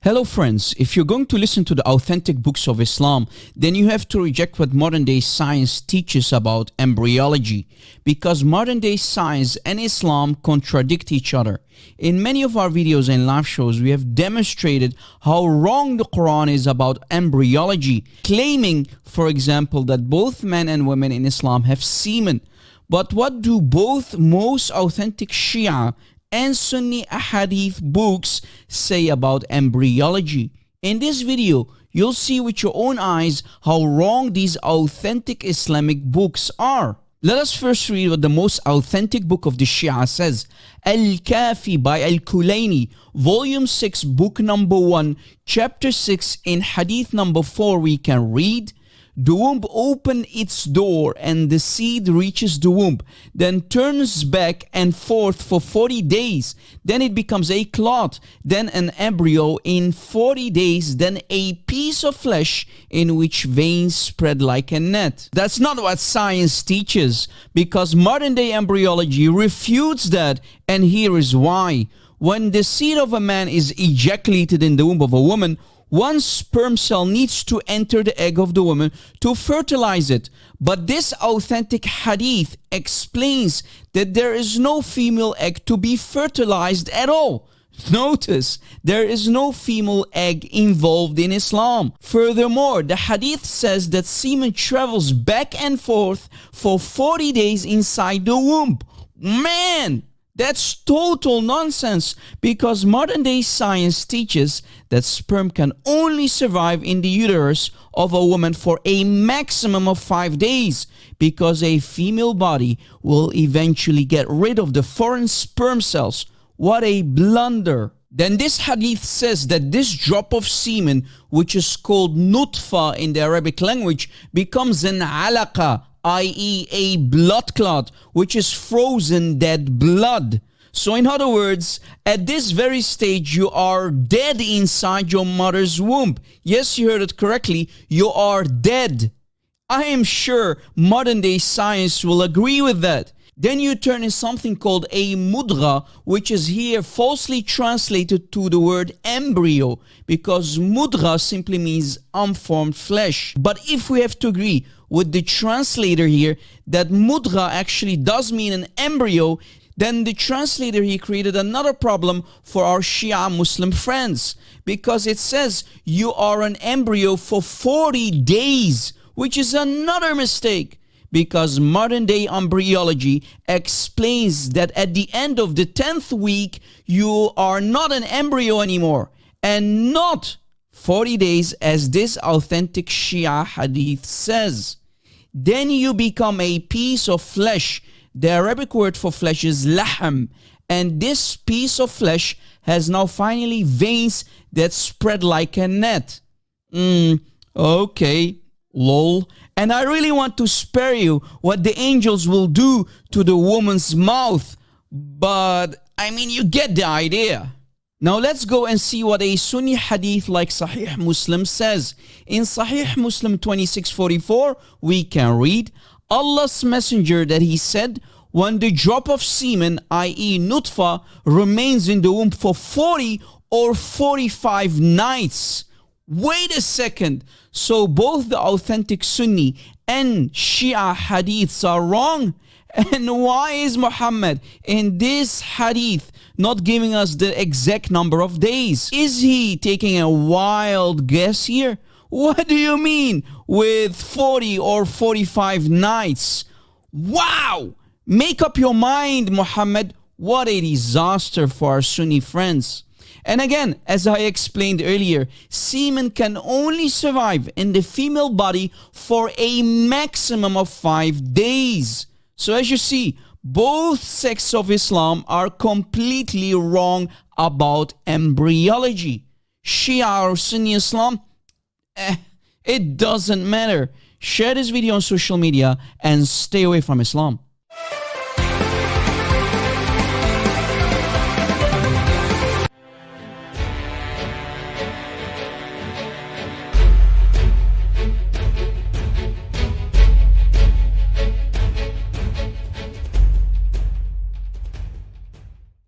Hello friends, if you're going to listen to the authentic books of Islam, then you have to reject what modern day science teaches about embryology, because modern day science and Islam contradict each other. In many of our videos and live shows, we have demonstrated how wrong the Qur'an is about embryology, claiming, for example, that both men and women in Islam have semen. But what do both most authentic Shia and Sunni ahadith books say about embryology? In this video, you'll see with your own eyes how wrong these authentic Islamic books are. Let us first read what the most authentic book of the Shia says. Al-Kafi by Al-Kulayni, volume 6, book number 1, chapter 6, in hadith number 4 we can read, "The womb opens its door and the seed reaches the womb, then turns back and forth for 40 days. Then it becomes a clot, then an embryo in 40 days, then a piece of flesh in which veins spread like a net." That's not what science teaches, because modern day embryology refutes that, and here is why. When the seed of a man is ejaculated in the womb of a woman, one sperm cell needs to enter the egg of the woman to fertilize it. But this authentic hadith explains that there is no female egg to be fertilized at all. Notice, there is no female egg involved in Islam. Furthermore, the hadith says that semen travels back and forth for 40 days inside the womb. Man! That's total nonsense, because modern day science teaches that sperm can only survive in the uterus of a woman for a maximum of 5 days, because a female body will eventually get rid of the foreign sperm cells. What a blunder. Then this hadith says that this drop of semen, which is called nutfa in the Arabic language, becomes an alaqa, i.e. a blood clot, which is frozen dead blood. So in other words, at this very stage, you are dead inside your mother's womb. Yes, you heard it correctly. You are dead. I am sure modern day science will agree with that. Then you turn in something called a mudgha, which is here falsely translated to the word embryo, because mudgha simply means unformed flesh. But if we have to agree with the translator here that mudgha actually does mean an embryo, then the translator here created another problem for our Shia Muslim friends, because it says you are an embryo for 40 days, which is another mistake. Because modern day embryology explains that at the end of the 10th week, you are not an embryo anymore, and not 40 days as this authentic Shia hadith says. Then you become a piece of flesh. The Arabic word for flesh is lahm, and this piece of flesh has now finally veins that spread like a net. Okay, lol. And I really want to spare you what the angels will do to the woman's mouth. But, I mean, you get the idea. Now let's go and see what a Sunni hadith like Sahih Muslim says. In Sahih Muslim 2644, we can read, Allah's messenger that he said, when the drop of semen, i.e. nutfa, remains in the womb for 40 or 45 nights. Wait a second. So both the authentic Sunni and Shia hadiths are wrong? And why is Muhammad in this hadith not giving us the exact number of days? Is he taking a wild guess here? What do you mean with 40 or 45 nights? Wow! Make up your mind, Muhammad. What a disaster for our Sunni friends. And again, as I explained earlier, semen can only survive in the female body for a maximum of 5 days. So as you see, both sects of Islam are completely wrong about embryology. Shia or Sunni Islam, it doesn't matter. Share this video on social media and stay away from Islam.